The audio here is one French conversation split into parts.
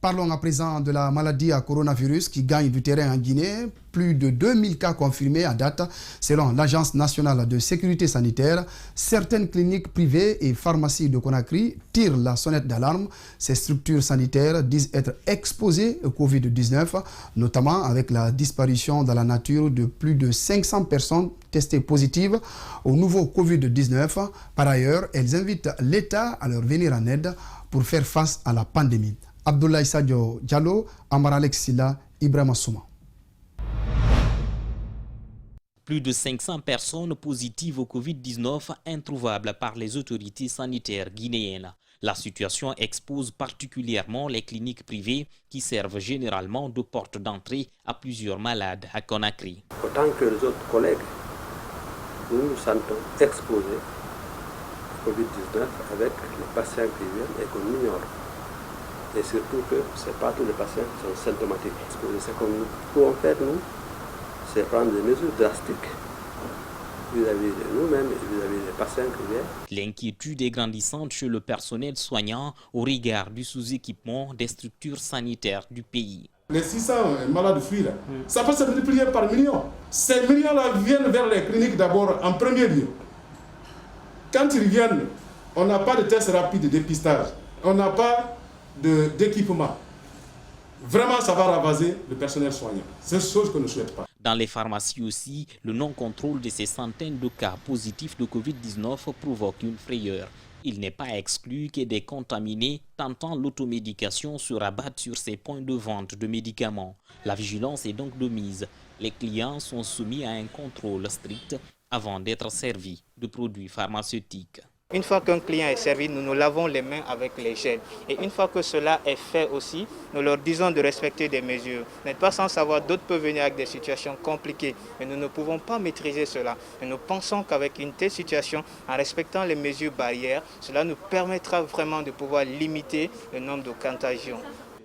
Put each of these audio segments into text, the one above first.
Parlons à présent de la maladie à coronavirus qui gagne du terrain en Guinée. Plus de 2000 cas confirmés à date. Selon l'Agence nationale de sécurité sanitaire, certaines cliniques privées et pharmacies de Conakry tirent la sonnette d'alarme. Ces structures sanitaires disent être exposées au Covid-19, notamment avec la disparition dans la nature de plus de 500 personnes testées positives au nouveau Covid-19. Par ailleurs, elles invitent l'État à leur venir en aide pour faire face à la pandémie. Abdoulaye Sadio Diallo, Amara Alexila, Ibrahima Souma. Plus de 500 personnes positives au Covid-19 introuvables par les autorités sanitaires guinéennes. La situation expose particulièrement les cliniques privées qui servent généralement de porte d'entrée à plusieurs malades à Conakry. Autant que les autres collègues, nous nous sentons exposés au Covid-19 avec les patients qui viennent et qu'on ignore. Et surtout que ce n'est pas tous les patients qui sont symptomatiques. Ce que nous pouvons faire, nous, c'est prendre des mesures drastiques vis-à-vis de nous-mêmes et vis-à-vis des patients qui viennent. L'inquiétude est grandissante chez le personnel soignant au regard du sous-équipement des structures sanitaires du pays. Les 600 malades fuient là, ça peut se multiplier par millions. Ces millions-là viennent vers les cliniques d'abord en premier lieu. Quand ils viennent, on n'a pas de tests rapides de dépistage, on n'a pas d'équipement. Vraiment, ça va ravager le personnel soignant. C'est une chose que nous ne souhaitons pas. Dans les pharmacies aussi, le non-contrôle de ces centaines de cas positifs de Covid-19 provoque une frayeur. Il n'est pas exclu que des contaminés tentant l'automédication se rabattent sur ces points de vente de médicaments. La vigilance est donc de mise. Les clients sont soumis à un contrôle strict avant d'être servis de produits pharmaceutiques. Une fois qu'un client est servi, nous nous lavons les mains avec les gels. Et une fois que cela est fait aussi, nous leur disons de respecter des mesures. Vous n'êtes pas sans savoir, d'autres peuvent venir avec des situations compliquées. Mais nous ne pouvons pas maîtriser cela. Et nous pensons qu'avec une telle situation, en respectant les mesures barrières, cela nous permettra vraiment de pouvoir limiter le nombre de contagions.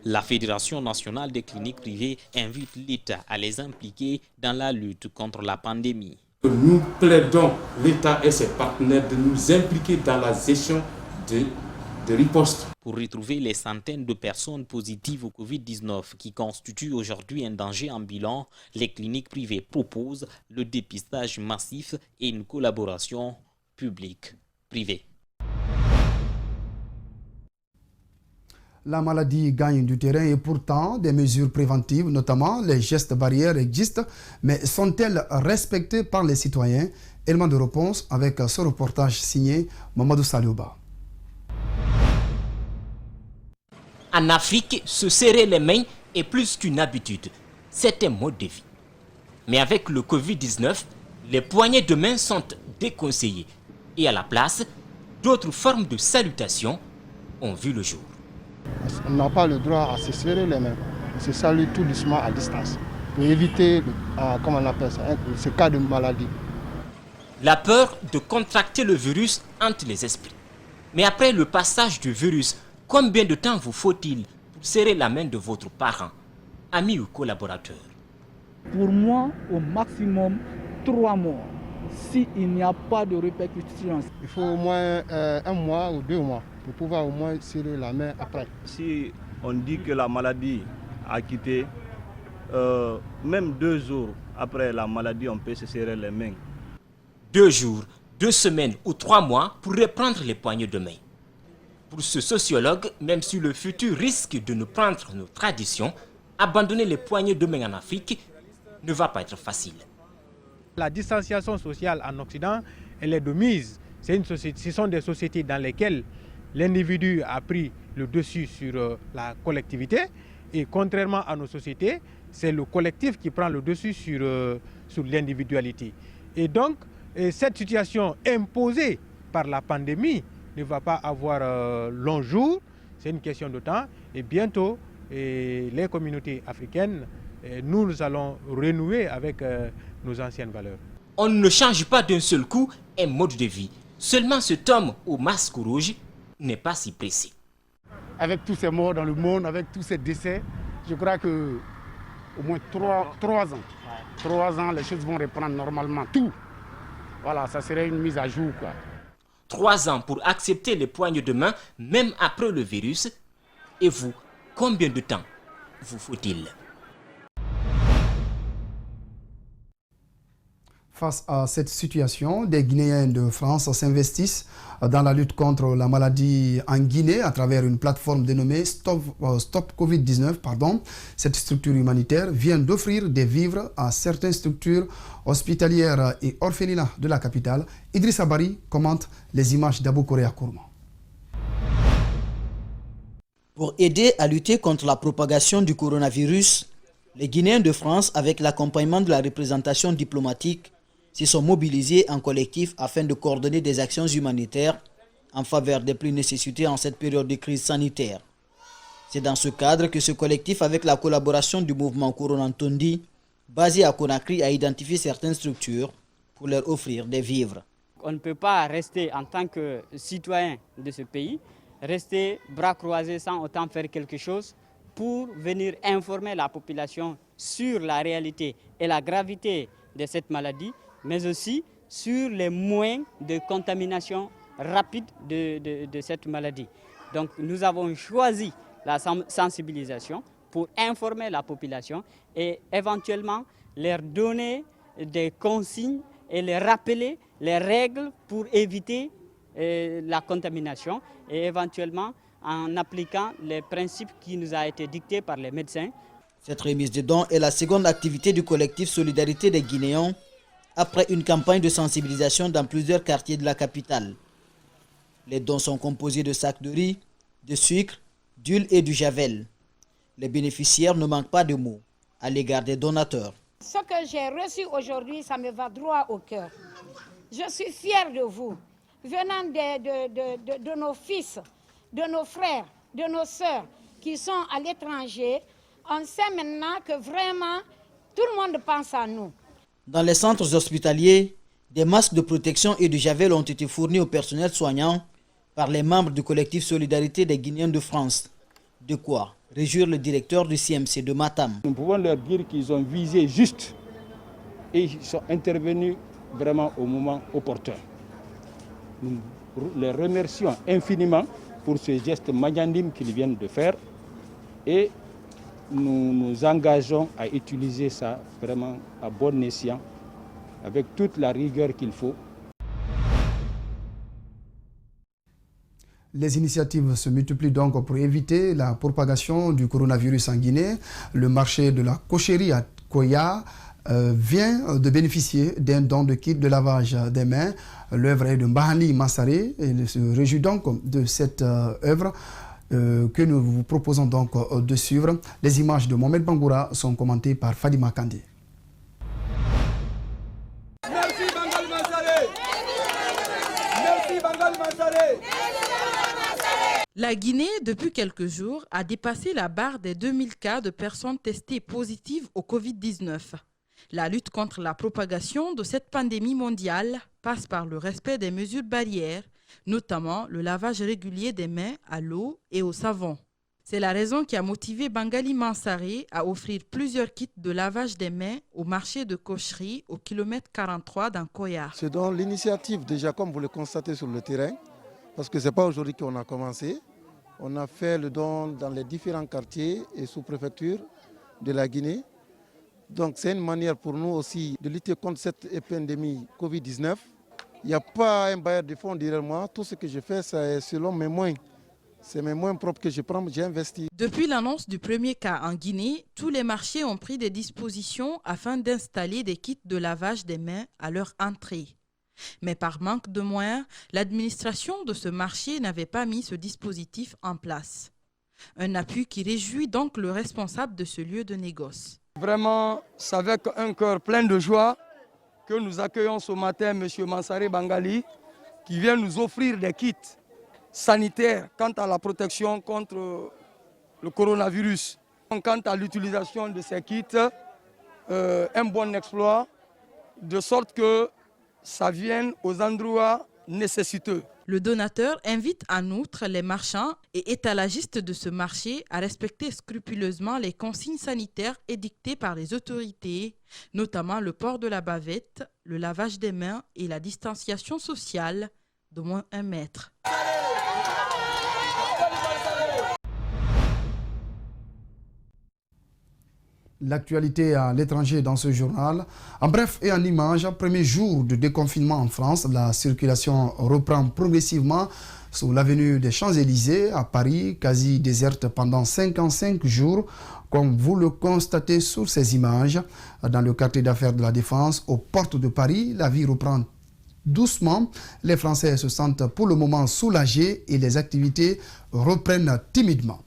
La Fédération nationale des cliniques privées invite l'État à les impliquer dans la lutte contre la pandémie. Nous plaidons l'État et ses partenaires de nous impliquer dans la gestion de riposte. Pour retrouver les centaines de personnes positives au Covid-19 qui constituent aujourd'hui un danger ambulant, les cliniques privées proposent le dépistage massif et une collaboration publique-privée. La maladie gagne du terrain et pourtant des mesures préventives, notamment les gestes barrières existent, mais sont-elles respectées par les citoyens? Élément de réponse avec ce reportage signé Mamadou Saliouba. En Afrique, se serrer les mains est plus qu'une habitude, c'est un mode de vie. Mais avec le Covid-19, les poignées de main sont déconseillées et à la place, d'autres formes de salutation ont vu le jour. On n'a pas le droit à se serrer les mains. On se salue tout doucement à distance pour éviter, comment on appelle ça, ce cas de maladie. La peur de contracter le virus hante les esprits. Mais après le passage du virus, combien de temps vous faut-il pour serrer la main de votre parent, ami ou collaborateur? Pour moi, au maximum 3 mois. S'il n'y a pas de répercussions. Il faut au moins 1 mois ou 2 mois pour pouvoir au moins serrer la main après. Si on dit que la maladie a quitté, même 2 jours après la maladie, on peut se serrer les mains. 2 jours, 2 semaines ou 3 mois pour reprendre les poignées de main. Pour ce sociologue, même si le futur risque de nous prendre nos traditions, abandonner les poignées de main en Afrique ne va pas être facile. La distanciation sociale en Occident, elle est de mise. Ce sont des sociétés dans lesquelles l'individu a pris le dessus sur la collectivité et contrairement à nos sociétés, c'est le collectif qui prend le dessus sur l'individualité. Et donc, cette situation imposée par la pandémie ne va pas avoir long jour, c'est une question de temps et bientôt les communautés africaines, nous allons renouer avec nos anciennes valeurs. On ne change pas d'un seul coup un mode de vie. Seulement cet homme au masque rouge n'est pas si pressé. Avec tous ces morts dans le monde, avec tous ces décès, je crois que au moins 3 ans. 3 ans, les choses vont reprendre normalement. Tout. Voilà, ça serait une mise à jour, quoi. 3 ans pour accepter les poignées de main, même après le virus. Et vous, Combien de temps vous faut-il? Face à cette situation, des Guinéens de France s'investissent dans la lutte contre la maladie en Guinée à travers une plateforme dénommée Stop Covid-19. Cette structure humanitaire vient d'offrir des vivres à certaines structures hospitalières et orphelinats de la capitale. Idrissa Bari commente les images d'Abou Korea Kourma. Pour aider à lutter contre la propagation du coronavirus, les Guinéens de France, avec l'accompagnement de la représentation diplomatique, se sont mobilisés en collectif afin de coordonner des actions humanitaires en faveur des plus nécessités en cette période de crise sanitaire. C'est dans ce cadre que ce collectif, avec la collaboration du mouvement Corona Tondi, basé à Conakry, a identifié certaines structures pour leur offrir des vivres. On ne peut pas rester en tant que citoyen de ce pays, rester bras croisés sans autant faire quelque chose pour venir informer la population sur la réalité et la gravité de cette maladie, mais aussi sur les moyens de contamination rapide de cette maladie. Donc nous avons choisi la sensibilisation pour informer la population et éventuellement leur donner des consignes et les rappeler les règles pour éviter la contamination et éventuellement en appliquant les principes qui nous a été dictés par les médecins. Cette remise de dons est la seconde activité du collectif Solidarité des Guinéens après une campagne de sensibilisation dans plusieurs quartiers de la capitale. Les dons sont composés de sacs de riz, de sucre, d'huile et du javel. Les bénéficiaires ne manquent pas de mots à l'égard des donateurs. Ce que j'ai reçu aujourd'hui, ça me va droit au cœur. Je suis fière de vous, venant de nos fils, de nos frères, de nos sœurs qui sont à l'étranger. On sait maintenant que vraiment, tout le monde pense à nous. Dans les centres hospitaliers, des masques de protection et du javel ont été fournis au personnel soignant par les membres du collectif Solidarité des Guinéens de France. De quoi réjouir le directeur du CMC de Matam. Nous pouvons leur dire qu'ils ont visé juste et ils sont intervenus vraiment au moment opportun. Nous les remercions infiniment pour ce geste magnanime qu'ils viennent de faire et nous nous engageons à utiliser ça vraiment à bon escient, avec toute la rigueur qu'il faut. Les initiatives se multiplient donc pour éviter la propagation du coronavirus en Guinée. Le marché de la cocherie à Koya vient de bénéficier d'un don de kit de lavage des mains. L'œuvre est de Mbahani Massaré et il se réjouit donc de cette œuvre que nous vous proposons donc de suivre. Les images de Mohamed Bangoura sont commentées par Fadima Kandé. Merci Bangal Massaré. Merci Bangal Massaré. La Guinée, depuis quelques jours, a dépassé la barre des 2000 cas de personnes testées positives au Covid-19. La lutte contre la propagation de cette pandémie mondiale passe par le respect des mesures barrières, notamment le lavage régulier des mains à l'eau et au savon. C'est la raison qui a motivé Bangali Mansaré à offrir plusieurs kits de lavage des mains au marché de cocherie au kilomètre 43 dans Koya. C'est dans l'initiative déjà, comme vous le constatez sur le terrain, parce que ce n'est pas aujourd'hui qu'on a commencé. On a fait le don dans les différents quartiers et sous-préfectures de la Guinée. Donc c'est une manière pour nous aussi de lutter contre cette épidémie Covid-19. Il n'y a pas un bailleur de fonds derrière moi. Tout ce que je fais, c'est selon mes moyens. C'est mes moyens propres que je prends, j'ai investi. Depuis l'annonce du premier cas en Guinée, tous les marchés ont pris des dispositions afin d'installer des kits de lavage des mains à leur entrée. Mais par manque de moyens, l'administration de ce marché n'avait pas mis ce dispositif en place. Un appui qui réjouit donc le responsable de ce lieu de négoce. Vraiment, c'est avec un cœur plein de joie que nous accueillons ce matin M. Mansaré Bangali qui vient nous offrir des kits sanitaires quant à la protection contre le coronavirus. Quant à l'utilisation de ces kits, un bon exploit, de sorte que ça vienne aux endroits nécessiteux. Le donateur invite en outre les marchands et étalagistes de ce marché à respecter scrupuleusement les consignes sanitaires édictées par les autorités, notamment le port de la bavette, le lavage des mains et la distanciation sociale d'au moins 1 mètre. L'actualité à l'étranger dans ce journal. En bref et en images, premier jour de déconfinement en France, la circulation reprend progressivement sous l'avenue des Champs-Élysées à Paris, quasi déserte pendant 55 jours, comme vous le constatez sur ces images. Dans le quartier d'affaires de la Défense, aux portes de Paris, la vie reprend doucement. Les Français se sentent pour le moment soulagés et les activités reprennent timidement.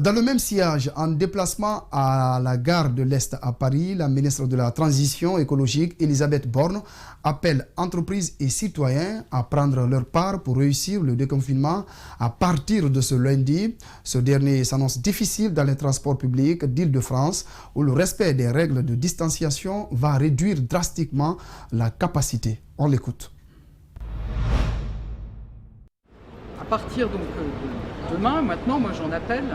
Dans le même sillage, en déplacement à la gare de l'Est à Paris, la ministre de la Transition écologique, Elisabeth Borne, appelle entreprises et citoyens à prendre leur part pour réussir le déconfinement à partir de ce lundi. Ce dernier s'annonce difficile dans les transports publics d'Île-de-France, où le respect des règles de distanciation va réduire drastiquement la capacité. On l'écoute. À partir donc de demain, maintenant, moi j'en appelle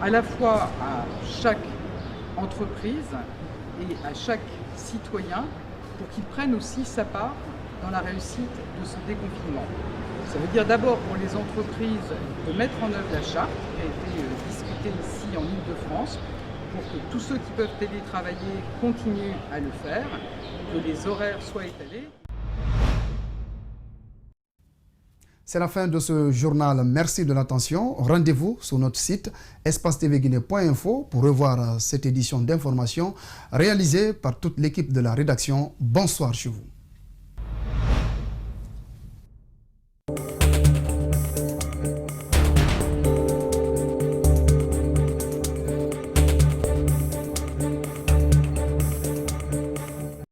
à la fois à chaque entreprise et à chaque citoyen pour qu'il prenne aussi sa part dans la réussite de ce déconfinement. Ça veut dire d'abord pour les entreprises de mettre en œuvre la charte qui a été discutée ici en Île-de-France pour que tous ceux qui peuvent télétravailler continuent à le faire, que les horaires soient étalés. C'est la fin de ce journal. Merci de l'attention. Rendez-vous sur notre site espacetvguinée.info pour revoir cette édition d'information réalisée par toute l'équipe de la rédaction. Bonsoir chez vous.